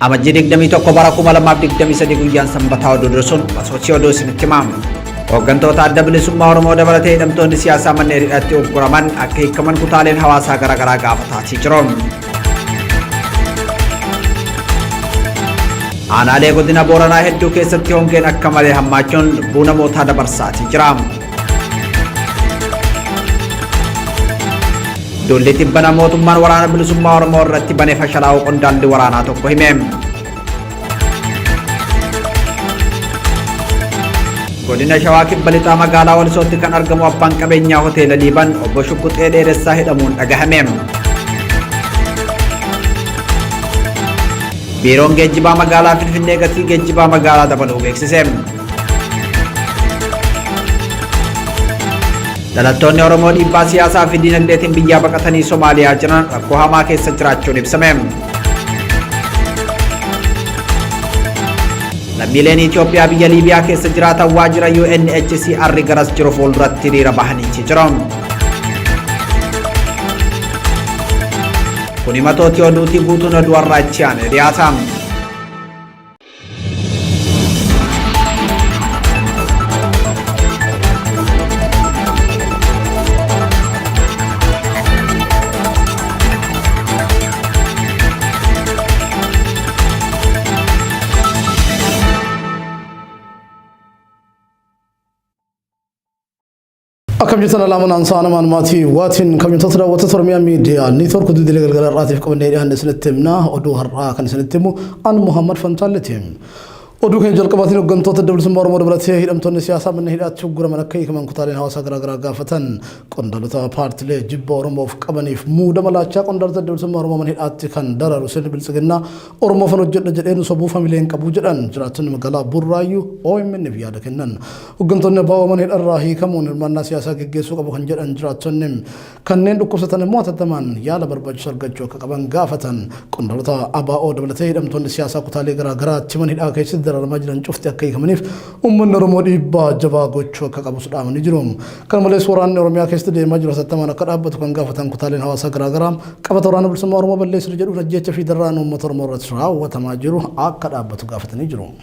Amajjidik dami tokko bara 2023 guyyaan sanbataa oduu dursuun sochii oduu isinitti himamu. Hooggantoota adda bilisummaa Oromoo dabalatee hidhamtoonni siyaasaa manneen hidhaatti ugguraman akka hiikaman kutaaleen hawaasaa garaagaraa gaafataa jiru. Aanaalee godina Booranaa hedduu keessatti hongeen akka malee hammaachuun lubbuu namootaa dabarsaa jira. Dulli tibbana mootummaan waraana bilisummaa Oromoo irratti banee fashalaa'uu qondaalli waraanaa tokko hime. Godina Shawaa Kibba Lixaa magaalaa Walisootti kan argamu abbaan qabeenyaa hoteela Liiban obbo Shugguxee Dheeressaa hidhamuun dhagahame. Biiroon geejjibaa magaalaa Finfinnee gatii geejjibaa magaalaa dabaluu beeksise. Dhalattoonni Oromoo dhiibbaa siyaasaa fi dinagdeetiin biyyaa baqatanii Somaaliyaa jiran rakkoo hamaa keessa jiraachuun ibsame. Lammiileen Itoophiyaa biyya Liibiyaa keessa jiraatan waajjira UNHCR garas jiru fuulduratti hiriira bahanii jiru. Kun himatooti oduutii guutuun oduu har'aachaan dhiyaata. أكمل جتنا لامن أنصار من ماتي واتن كم ينتصر وتصر ميا ميديا نيثور كدو دليل الجلال راتف كم نيري هن سنتمنا ودو هرّا كان سنتمو أن محمد فنتالتهم ودو كان جل كباتين وجنتوت الدبل سمار مربلته هيرم تونس سياسة من هيرات شجرة من كي كمان كتارين هواسا غرا قافتن كندلتا بارت لي جبارم وف كبنيف مودا ملاچا كندلتا الدبل سمار من هيرات كان درا رسل بالسجنا أورمو فنوجد نجدين صبو فاميلين كبوجدان جراتن مقالا برايو أو من نبيا لكنن وجنتون باو من هير الراهي كمون المنا سياسة جيسو كبو خنجدان جراتن كنن دكوستان موت التمان يالا بربج سرقجو كبان قافتن كندلتا أبا أو دبلته هيرم تونس سياسة كتالي غرا تمن هير كيسد المجرن شفت أكيد كمنيف أمنا رمودي باجبا قوتشو كقبوس الأمن نجروم كان ملء سوران رميا كيست دي مجرس التمانة كرابة كان قافتان كتالين هوا سكر غرام كبتوران بالسماء رموا بالليس رجلوا رجيت في دران ومطر مرة شراو وتماجرو كرابة قافتان نجروم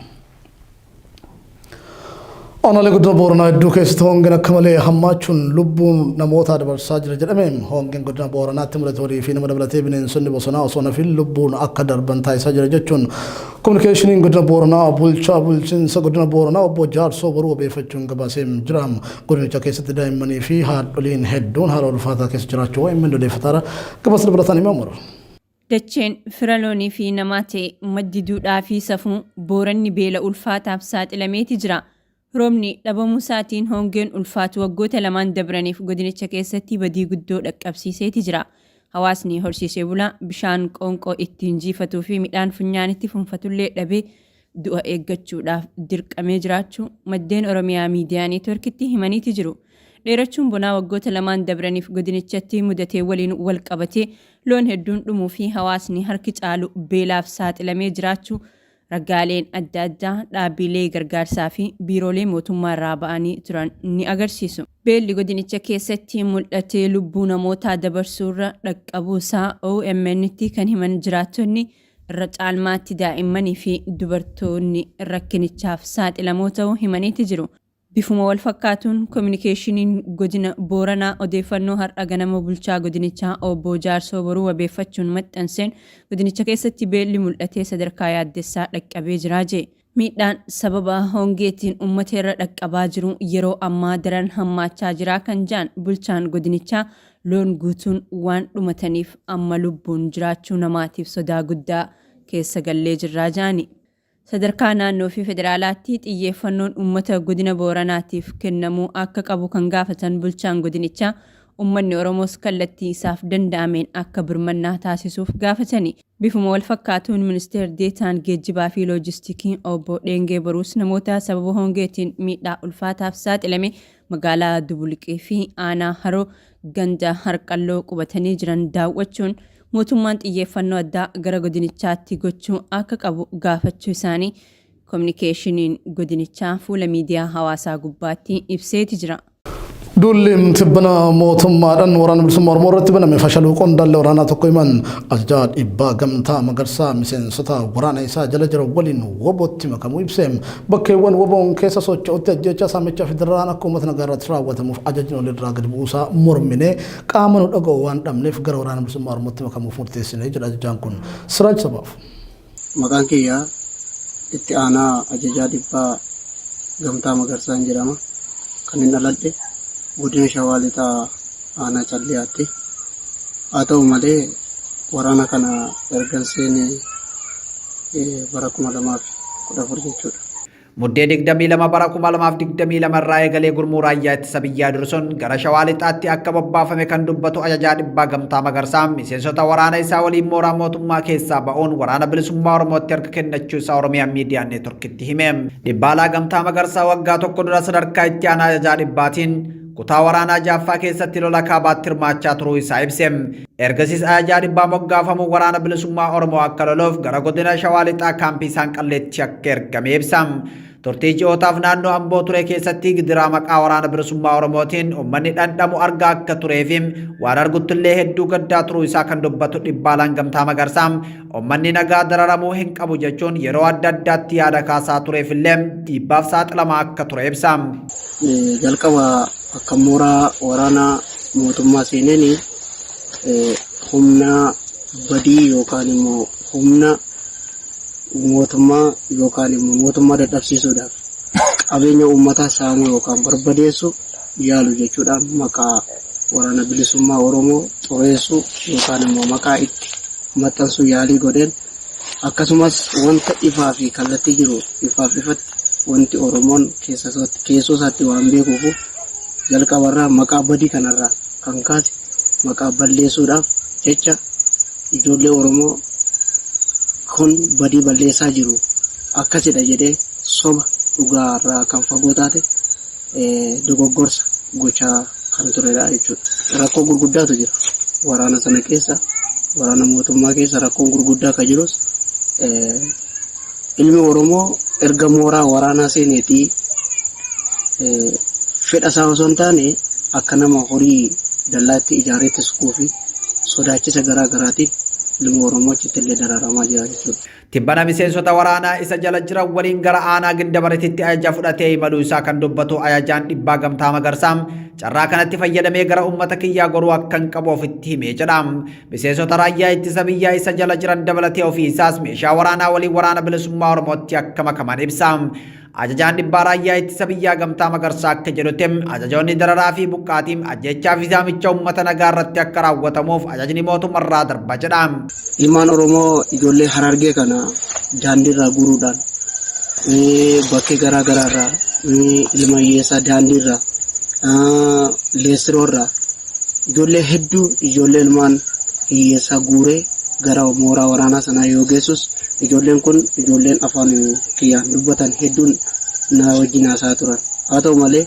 أنا لقد نبورنا دوكست هونغن كمالي هماتشون لبون نموت هذا برساجر جرمهم هونغن قد نبورنا تمرتوري في نمرتي بين سن بصنا وصنا في اللبون أقدر بنتاي ساجر جتشون كوميونيكيشن قد نبورنا بولشين سقد نبورنا وبوجار صبروا بيفتشون قباسم جرام قد نجاكيست دائما في هادولين هدون هارو الفاتا كيس جراتشو من دولي فترة قباس البرتاني مامور دچين فرالوني في نماتي مددو دافي سفون بورني بيلا ألفاتا بسات إلميتي جرا roobni dhabamuu isaatiin hongeen ulfaatu waggoota lamaan dabraniif godinicha keessatti badii guddoo dhaqqabsiiseeti jira. Hawaasni horsiisee bulaa bishaan qoonqoo ittiin jiifatuu fi midhaan funyaanitti funfatullee dhabee du'a eeggachuudhaaf dirqamee jiraachuu maddeen Oromiyaa miidiyaa neetworkitti himaniiti jiru. Dheerachuun bonaa waggoota lamaan dabraniif godinichatti mudatee waliin wal qabatee loon hedduun dhumuu fi hawaasni harki caalu beelaaf saaxilamee jiraachuu ragaaleen adda addaa dhaabbilee gargaarsaa fi biiroolee mootummaa irraa ba'anii turan ni agarsiisu. Beelli godinicha keessatti mul'atee lubbuu namootaa dabarsuurra dhaqqabuusaa OMN'tti kan himan jiraattonni irra caalmaatti daa'immanii fi dubartoonni rakkinichaaf saaxilamoo ta'uu himaniiti jiru. Bifuma wal fakkaatuun kominikeeshiniin godina Booranaa odeeffannoo har'a ganama bulchaa godinichaa obbo Jaarsoo Boruu wabeeffachuun maxxanseen godinicha keessatti beelli mul'atee sadarkaa yaaddessaa dhaqqabee jira jee. Miidhaan sababa hongeetiin uummata irra dhaqqabaa jiru yeroo ammaa daran hammaachaa jira kan jaan bulchaan godinichaa loon guutuun waan dhumataniif amma lubbuun jiraachuu namaatiif sodaa guddaa keessa gallee jirraa jaani. Sadarkaa naannoo fi federaalaatti xiyyeeffannoon uummata godina Booranaatiif kennamuu akka qabu kan gaafatan bulchaan godinichaa uummanni Oromoos kallattii isaaf danda'ameen akka birmannaa taasisuuf gaafatani. Bifuma wal fakkaatuun ministeer deetaan geejjibaa fi loojistiikii obbo Dheengee Boruus namoota sababa hongeetiin miidhaa ulfaataaf saaxilame magaalaa Dubuliqee fi aanaa Haroo ganda Harqalloo qubatanii jiran daawwachuun mootummaan xiyyeeffannoo addaa gara godinichaatti gochuu akka qabu gaafachuu isaanii kominikeeshiniin godinichaa fuula miidiyaa hawaasaa gubbaatti ibseeti jira. Dullim tibbana mootummaadhaan waraana bilisummaa Oromoo irratti baname fashiluu qondaallee waraanaa tokko himan ajajaa dhibbaa gamtaa magarsaa miseensota waraana isaa jala jira waliin wobootti makamuu ibseem bakkeewwan woboon keessa socho'utti ajjeechaa saamichaa fi dararaan akka uummata nagaa irratti raawwatamuuf ajajni walirraa gadi buusaa mormine qaama nu dhaga'u waan dhabneef gara waraana bilisummaa Oromootti makamuuf murteessine jedha ajajaan kun Siraaj Sabaaf. Maqaan kiyyaa itti aanaa ajajaa dhibbaa gamtaa magarsaan jedhama kan inni dhaladhe godina Shawaa Lixaa aanaa Calliyaatti. Haa ta'u malee waraana kana erga seenee bara 2014 jechuudha. Muddee 22 bara 2022 irraa eegalee gurmuu raayyaa ittisa biyyaa dursuun gara Shawaa Lixaatti akka bobbaafame kan dubbatu ajajaa dhibbaa gamtaa magarsaa miseensota waraana isaa waliin mooraa mootummaa keessaa ba'uun waraana bilisummaa Oromootti harka kennachuu isaa Oromiyaa Miidiyaa Neetworkitti hime. Dhibbaalaa gamtaa magarsaa waggaa tokko dura sadarkaa itti aanaa ajajaa dhibbaatiin kutaa waraanaa Jaaffaa keessatti lola kaabaatti hirmaachaa turuu isaa ibse. Ergasiis ajajaa dhibbaa moggaafamu waraana bilisummaa Oromoo akka loluuf gara godina Shawaa Lixaa kaampii Saanqalleetti akka ergame ibsa. Turtii ji'ootaaf naannoo Amboo ture keessatti gidiraa maqaa waraana bilisummaa Oromootiin uummanni dhandhamu argaa akka tureefi waan arguttullee hedduu gaddaa turuu isaa kan dubbatu dhibbaalaan gamtaa magarsaa uummanni nagaa dararamuu hin qabu jechuun yeroo adda addaatti yaada kaasaa tureefillee dhiibbaaf saaxilamaa akka ture ibsa. Jalqaba akka mooraa waraanaa mootummaa seeneen humna badii yookaan immoo humna mootummaa yookaan immoo mootummaa dadhabsiisuudhaaf qabeenya uummataa saamuu yookaan barbadeessu yaalu jechuudhaan maqaa waraana bilisummaa Oromoo xureessuu yookaan immoo maqaa itti maxxansuu yaalii godheen akkasumas wanta ifaa fi kallattii jiru ifaaf ifatti wanti Oromoon keessoo isaatti waan beekuuf jalqabarraa maqaa badii kanarraa kan kaase maqaa balleessuudhaaf jecha ijoollee Oromoo kun badii balleessaa jiru akkasidha jedhee soba dhugaarraa kan fagoo taate dogoggorsa gochaa kan turedha jechuudha. Rakkoo gurguddaatu jira waraana sana keessa, waraana mootummaa keessa rakkoon gurguddaa kan jirus ilmi Oromoo erga mooraa waraanaa seeneetii fedha isaa osoo hin taane akka nama horii dallaatti ijaareetti sukuu fi sodaachisa garaa garaatiin ilmi Oromoo achitti illee dararamaa jira jechuudha. Tibbana miseensota waraanaa isa jala jiran waliin gara aanaa Gindabaratitti ajaja fudhatee imaluu isaa kan dubbatu ajajaan dhibbaa gamtaa magarsaa carraa kanatti fayyadamee gara uummata kiyyaa goruu akka hin qabu ofitti himee jedha. Miseensota raayyaa ittisa biyyaa isa jala jiran dabalatee ofii isaas meeshaa waraanaa waliin waraana bilisummaa Oromootti akka makaman ibsa. Ajajaan dhibbaa raayyaa ittisa biyyaa gamtaa magarsaa akka jedhutti ajajoonni dararaa fi buqqaatiin ajjechaa fi saamicha uummata nagaa irratti akka raawwatamuuf ajajni mootummaarraa darba jedha. Ilmaan Oromoo ijoollee Harargee kana daandiirraa guuruudhaan bakkee garaa garaarraa ilma hiyyeessaa daandiirraa leessiroorraa ijoollee hedduu ijoollee ilmaan hiyyeessaa guuree gara mooraa waraanaa sanaa yoo geessus ijoolleen kun ijoolleen afaan kiyyaan dubbatan hedduun na wajjin haasaa turan. Haa ta'u malee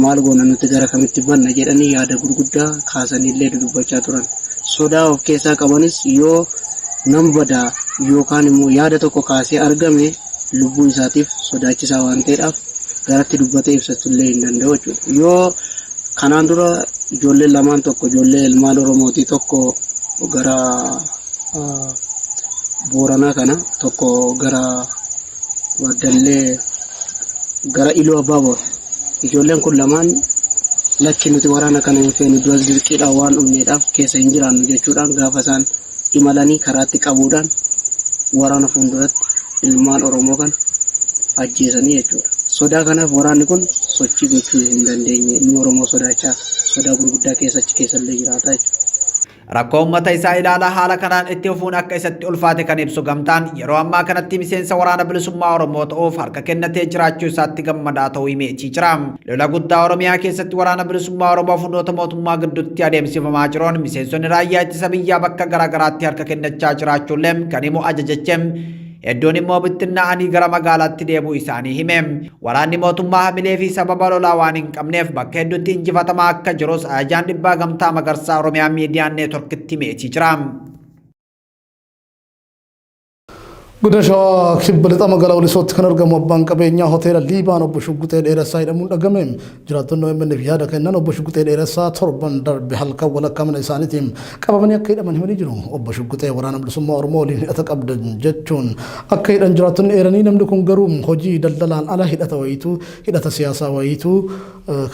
maal goona nuti gara kamitti banna jedhanii yaada gurguddaa kaasaniillee dubbachaa turan. Sodaa of keessaa qabanis yoo nam badaa yookaan immoo yaada tokko kaasee argame lubbuu isaatiif sodaachisaa waan ta'eedhaaf garatti dubbatee ibsatullee hin danda'u jechuudha. Yoo kanaan dura ijoolleen lamaan tokko ijoollee ilmaan Oromootii tokko gara Booranaa kana tokko gara Waddallee gara Iluu Abbaaboor ijoolleen kun lamaan lakki nuti waraana kana hin feenu duras dirqiidhaan waan dhumneedhaaf keessa hin jiraannu jechuudhaan gaafa isaan imalanii karaatti qabuudhaan waraana fuulduratti ilmaan Oromoo kan ajjeesanii jechuudha. Sodaa kanaaf waraanni kun sochii gochuu hin dandeenye ilmi Oromoo sodaachaa sodaa gurguddaa keessallee jiraata jechuudha. Rakkoo uummata isaa ilaalaa haala kanaan itti fufuun akka isatti ulfaate kan ibsu gamtaan yeroo ammaa kanatti miseensa waraana bilisummaa Oromoo ta'uuf harka kennatee jiraachuu isaatti gammadaa ta'uu himeetii jira. Lola guddaa Oromiyaa keessatti waraana bilisummaa Oromoo humnoota mootummaa gidduutti adeemsifamaa jiruun miseensonni raayyaa ittisa biyyaa bakka garaa garaatti harka kennachaa jiraachuullee kan himu ajajachem hedduun immoo bittinnaa'anii gara magaalaatti deemuu isaanii hime. Waraanni mootummaa hamilee fi sababa lolaa waan hin qabneef bakka hedduutti injifatamaa akka jirus ajajaan dhibbaa gamtaa magarsaa Oromiyaa Miidiyaa Neetworkitti himeetii jira. Gudashaa kibbalixaa magaalaa Walisotti kan argamu abbaan qabeenyaa hoteela Liibaan obbo Shuggutee Dheeressaa jedhamuun dhagameem jiraattonni OMN'f yaada kennan obbo Shuggutee Dheeressaa torban darbe halkan walakkaa mana isaaniitiin qabamanii akka hidhaman himanii jiru. Obbo Shuggutee waraana bilisummaa Oromoo waliin hidhata qabdan jechuun akka hidhan jiraattonni eeranii namni kun garuu hojii daldalaan ala hidhata wayiituu hidhata siyaasaa wayiituu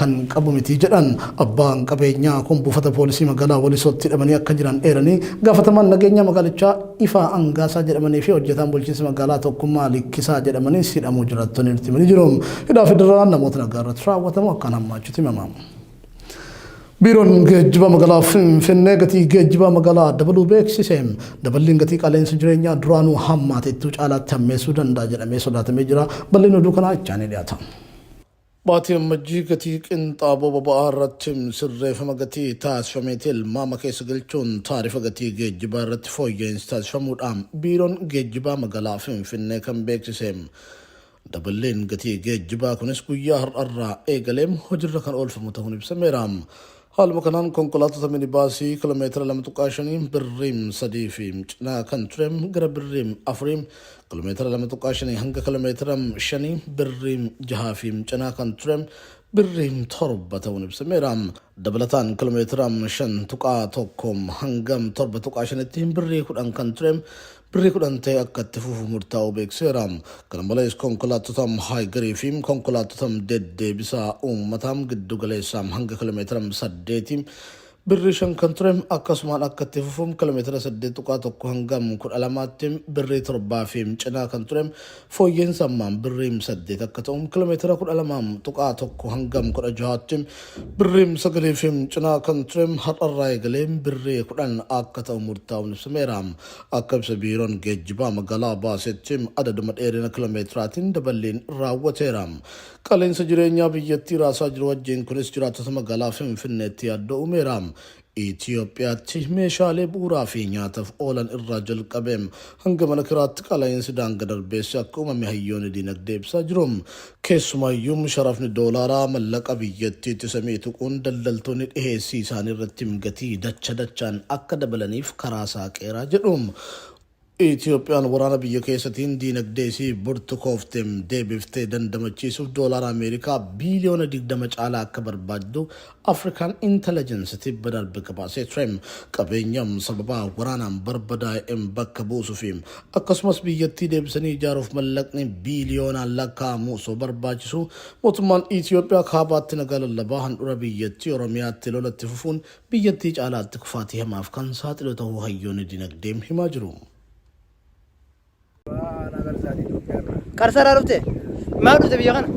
kan qabu miti jedhan abbaan qabeenyaa kun buufata poolisii magaalaa Walisotti hidhamanii akka jiran eeranii gaafatamaan nageenya magaalichaa Ifaa Angaasaa jedhamanii fi hojjetaan bulchiinsa magaalaa tokkummaa Likkisaa jedhamanii hidhamuu jiraattonni nutti himanii jiru. Hidhaa federaalaa namoota nagaa irratti raawwatamu akkaan hammaachuutti himama. Biiroon geejjiba magaalaa Finfinnee gatii geejjiba magaalaa dabaluu beeksise. Daballiin gatii qaala'insa jireenyaa duraanuu hammaateettuu caalaatti hammeessuu danda'a jedhamee sodaatamee jira. Bal'inni oduu kanaa ichaanii dhiyaata. Baatii ammajjii gatii qinxaaboo boba'aa irratti sirreeffama gatii taasifameetii ilmaama keessa galchuun taarifa gatii geejjibaa irratti fooyya'insi taasifamuudhaan biiroon geejjibaa magaalaa Finfinnee kan beeksise. Daballeen gatii geejjibaa kunis guyyaa har'arraa eegaleem hojiirra kan oolfamu ta'uun ibsameera. Haaluma kanaan konkolaattota minibaasii kiiloomeetira 2.5 birriim 3 fi cinaa kan tureem gara birriim 4 kiiloomeetira 2.5 hanga kiiloomeetira 5 birriim 6 fi cinaa kan tureem birriim 7 ta'uun ibsameera. Dabalataan kiiloomeetira 5.1 hanga 7.5 birrii 10 kan tureem birrii 10 ta'e akka itti fufu murtaa'uu beekseera. Kana malees konkolaattota haayigarii fi konkolaattota deddeebisaa uummataa giddu galeessaa hanga kiiloomeetira 8 birrii 5 kan ture akkasumaan akka itti fufu kiiloomeetira 8.1 hanga 12 birrii 7 fi cinaa kan ture fooyya'insa ammaan birrii 8 akka ta'u kiiloomeetira 12.1 hanga 16 birrii 9 fi cinaa kan ture har'arraa eegalee birrii 10 akka ta'u murtaa'uun ibsameera. Akka ibsa biiroon geejjibaa magaalaa baasetti adaduma dheerina kiiloomeetiraatiin daballiin raawwateera. Qaala'insa jireenyaa biyyattii raasaa jiru wajjin kunis jiraattota magaalaa Finfinneetti yaaddoo uumeera. Itoophiyaatti meeshaalee bu'uuraa fi nyaataaf oolan irraa jalqabee hanga mana kiraatti qaala'insi daangaa darbeessi akka uumame hayyoonni diinagdee ibsaa jiru. Keessumaayyuu sharafni doolaaraa mallaqa biyyattiitti samii tuquun daldaltoonni dhiheessii isaanii irratti gatii dachaan akka dabalaniif karaa saaqeeraa jedhu. Itoophiyaan waraana biyya keessaatiin diinagdee isii burtukoofte deebiftee dandamachiisuuf doolaara Ameerikaa biiliyoona 20 caalaa akka barbaaddu Afrikaan Intelligencetti darbe gabaasee ture. Qabeenyaan sababa waraanaan barbadaa'een bakka buusuu fi akkasumas biyyattii deebisanii ijaaruuf mallaqni biiliyoonaan lakkaa'amu osoo barbaachisu mootummaan Itoophiyaa kaabaatti nagaa lallabaa handhuura biyyattii Oromiyaatti lolatti fufuun biyyattii caalaatti kufaatii hamaaf kan saaxilu ta'uu hayyoonni diinagdee himaa jiru. Karsara rufte maal dhufte biyya kana?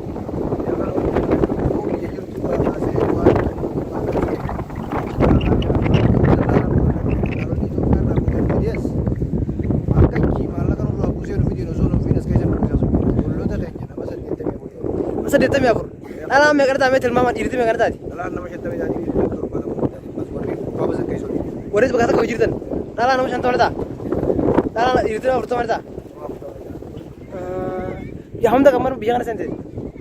Saddeettamii afur. Dhalaan meeqa taa'ee tilmaama dhiirri meeqa taati? Dhalaan nama 50 warrees bakka takka jirtan. Dhalaan nama 50 ta'a. Dhalaan dhiirri 40 ta'a. Ya hamda kamar biyya kana sente.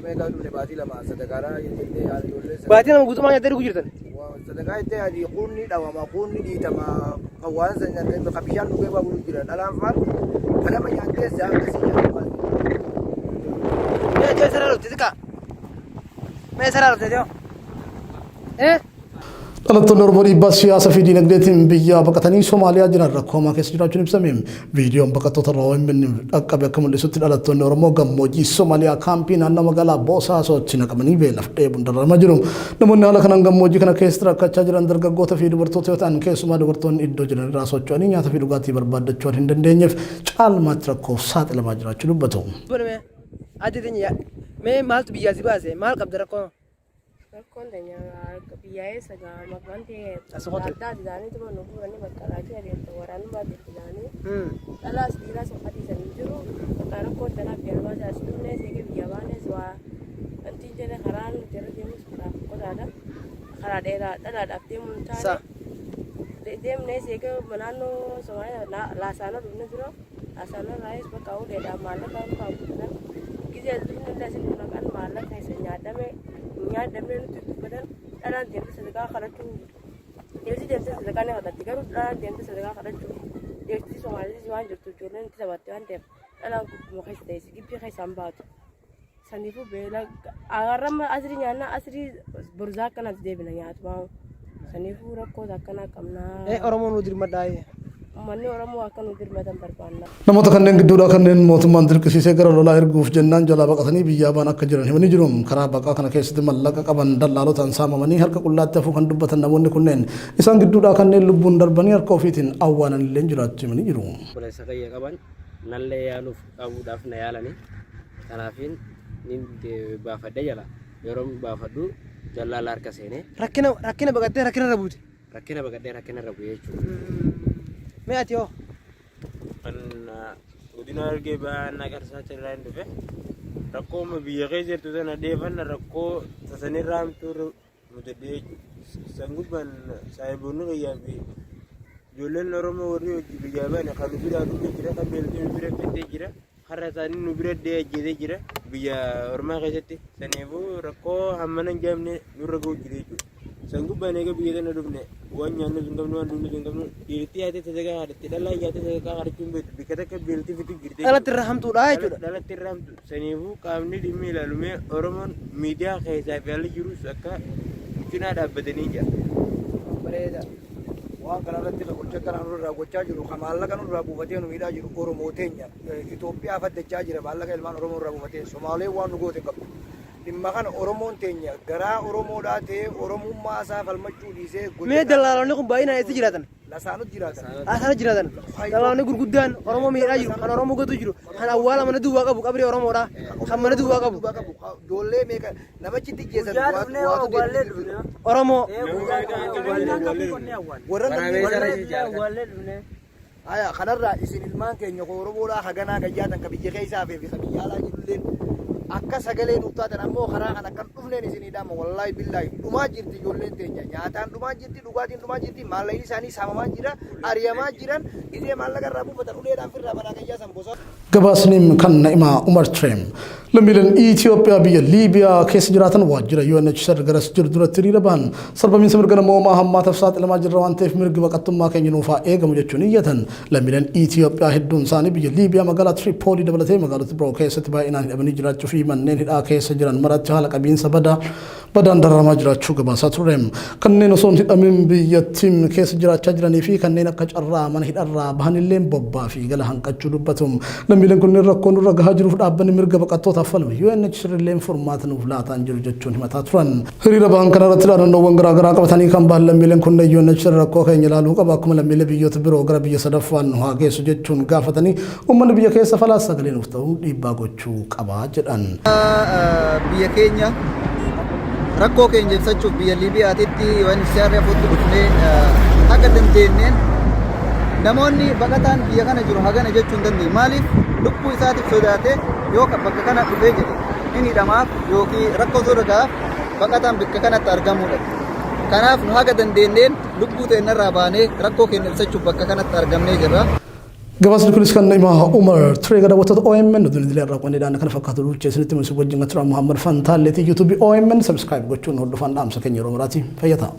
Meeqa dhufte baatii lama sadaqaadha jettee yaali ijoollee. Baatii lama guutumaan nyaatee dhuguu jirtan. Sadaqaa jettee yaali quunni dhawama quunni dhiitama hawaasa nyaatee bakka bishaan dhugee baabulu jira dhalaan faan kalama nyaatee zaan kasii nyaatee. Mee jee saraa dhufte tika. Mee saraa dhufte yoo. Dhalattoonni Oromoo dhiibbaa siyaasaa fi diinagdeetiin biyya baqatanii Somaaliyaa jiran rakkoo hamaa keessa jiraachuun ibsame. Viidiyoon baqattoota irraa OMN dhaqqabe akka mul'isutti dhalattoonni Oromoo gammoojjii Somaaliyaa kaampii naannoo magaalaa Boosaasotti naqamanii beelaaf dheebuun dararamaa jiru. Namoonni haala kanaan gammoojjii kana keessa rakkachaa jiran dargaggoota fi dubartoota yoo ta'an keessumaa dubartoonni iddoo jiran irraa socho'anii nyaata fi dhugaatii barbaaddachuu hin dandeenyeef caalmaatti rakkoof saaxilamaa jiraachuu dubbatu. Mee maaltu biyyaa si baase? Maal qabda rakkoo? Rakkoon tanya biyya'ee sagaa maqaan ta'e adda addaanii tuba nu bu'anii bakka laafii adeemta waraanummaa beektilaanii dhalaas dhiiraas uffatiisanii jiru bakka rakkoon tanaaf galmaa isaas dhumnee seegee biyya baanes waa wantiin jedhe karaan jala deemus karaaf qotaadha karaa dheeraa dhalaadhaaf deemuun taane deemnee seegee naannoo Somaaliyaa laasaanaa dhufne jira laasaanaa raayis bakka uleedhaan maallaqaan kaa'uudhaan gizee dhufne isin naqan maallaqa isa nyaadame nyaadamee nuti dubbatan dhalaan deemte sadaqaa kadhachuu deemsi deemte sadaqaa ni kadhatti garuu dhalaan deemte sadaqaa kadhachuu deemti Somaaliis waan jirtu ijoolleen itti taphatte waan ta'eef أنا ما خيس تيس جيبي خيس عم باتو سنيفو بيلا أغرم أسري نانا أسري برزاق كنا تدبنا يا أتباع سنيفو ركو ذاكنا كمنا Oromoo nu dirmadaaye. manni Oromoo akka nu dirmatan barbaanna. namoota kanneen gidduudhaa kanneen mootummaan dirqisiisee gara lolaa erguuf jennaan jalaa baqatanii biyyaa ba'an akka jiran himanii jiru. Karaa baqaa kana keessatti mallaqa qaban dallaalotaan saamamanii harka qullaatti hafuu kan dubbatan namoonni kunneen isaan gidduudhaa kanneen lubbuun darbanii harka ofiitiin awwaanan illee jiraachuu himanii jiru. Kuleessa fayya qaban nallee yaaluuf qabuudhaaf na yaalanii kanaafiin ni baafadde jala yeroo baafaddu jallaala harka seenee Rakkina baqattee rakkina rabuuti. rakkina baqadhee rakkina rabu jechuudha. Mee ati hoo? Kan godina argee ba'aan agarsaa irraa hin dhufe rakkoo biyya keessa jirtu sana deefanna rakkoo tasanirraa hamtuu mudadhee sangubbaan saayiboonni fayyaa fi ijoolleen Oromoo warri hojii biyyaa ba'an kan nu biraa dhufee jira kan beeltee nu bira fidee jira har'a isaanii nu bira ajjeesee jira biyya Oromaa keessatti saniifuu rakkoo hammana hin jaamne nurra ga'u jira jechuudha. Sangubbaan egaa biyya kana dhufne waan nyaannu hin qabnu waan dhugnu hin qabnu dhiirtii yaatee sadarkaa haadhatte dhalaa yaatee sadarkaa haadhachuun beektu bikka takka beeltii fitu jirti. Dhalatti irra hamtuudha jechuudha. Dhalatti irra hamtu saniifuu qaamni dhimmi ilaalume Oromoon miidiyaa keessaa fi haalli jirus akka cinaa dhaabbatanii jira. Bareeda. Waan kanarratti hojii kana nurraa gochaa jiru kan maallaqa nurraa buufatee nu miidhaa jiru Oromoo teenya Itoophiyaa faddachaa jira maallaqa ilmaan Oromoo irraa buufatee Somaalee waan nu goote qabu. Dhimma kana Oromoon teenya garaa Oromoodhaa ta'ee Oromummaa isaa falmachuu dhiisee Mee dallaalonni kun baay'inaan eessa jiraatan? Lasaanut jiraatan. Asana jiraatan. Dallaalonni gurguddaan Oromoo miidhaa jiru kan Oromoo gotu jiru kan awwaala mana duwwaa qabu qabri Oromoodhaa kan mana duwwaa qabu. Ijoollee meeqa namachi xiqqeessan Oromoo. Aya kanarraa isin ilmaan keenya Oromoodhaa haganaa gayyaatan ka biyya keessaa fi biyya alaa jirulleen akka sagalee nuuftaatan ammoo karaa kan akkan dhufneen isinidhaama wallaahi billaahi dhumaa jirti ijoolleen teenya nyaataan dhumaa jirti dhugaatiin dhumaa jirti maallaqni isaanii saamamaa jira ariyamaa jiran gidee maallaqa irraa buufatan uleedhaan firraa banaa gayyaasan bosona. Gabaasniin kan na'imaa Umar Treem lammiileen Itoophiyaa biyya Liibiyaa keessa jiraatan waajjira UNHCR garas jiru duratti hiriira bahan sarbamiinsa mirga namoomaa hammaataaf saaxilamaa jirra waan ta'eef mirgi baqattummaa keenya nuufaa eegamu jechuun iyyatan lammiileen Itoophiyaa hedduun isaanii biyya Liibiyaa magaalaa Tripoolii dabalatee magaalota biroo keessatti baay'inaan hidhamanii jiraachuu fi manneen hidhaa keessa jiran maratti haala qabiinsa badaan dararamaa jiraachuu gabaasaa turre. Kanneen osoo hin hidhamin biyyattiin keessa jiraachaa jiranii fi kanneen akka carraa mana hidharraa bahanillee bobbaa fi gala hanqachuu dubbatu. Lammiileen kunneen rakkoo nurra gahaa jiruuf dhaabbanni mirga baqattootaaf falmu UNHCR illee furmaata nuuf laataa jiru jechuun himataa turan. Hiriira bahan kanarratti dhaadannoowwan garaagaraa qabatanii kan bahan lammiileen kunneen UNHCR rakkoo keenya ilaaluu qaba akkuma lammiilee biyyoota biroo gara biyya sadaffaan nu haa geessu jechuun gaafatanii uummanni biyya keessa falaas sagalee nuuf ta'uu dhiibbaa gochuu qaba jedhan. Biyya keenya rakkoo keenya ibsachuuf biyya Liibiyaatitti UNHCR fuutti dhufnee akka dandeenyeen namoonni baqataan biyya kana jiru hagana jechuu hin dandeenye. Maaliif lubbuu isaatiif sodaatee yoo bakka kana dhufee jedhe inni hidhamaaf yookiin rakkoo sodaataaf baqataan bakka kanatti argamuudha. Kanaaf nu haga dandeenyeen lubbuu ta'ennarraa baanee rakkoo keenya ibsachuuf bakka kanatti argamnee jirra. Gabaasni kunis kan na'imaa Umar Treem daawwattoota OMN duniyaa irraa qonnedhaan kan fakkaatu duuchee isinitti mul'isu wajjin tura Muhammad Fantaalleetii YouTube OMN subscribe gochuun hordofaa dhaamsa keenya yeroo maraati fayyada.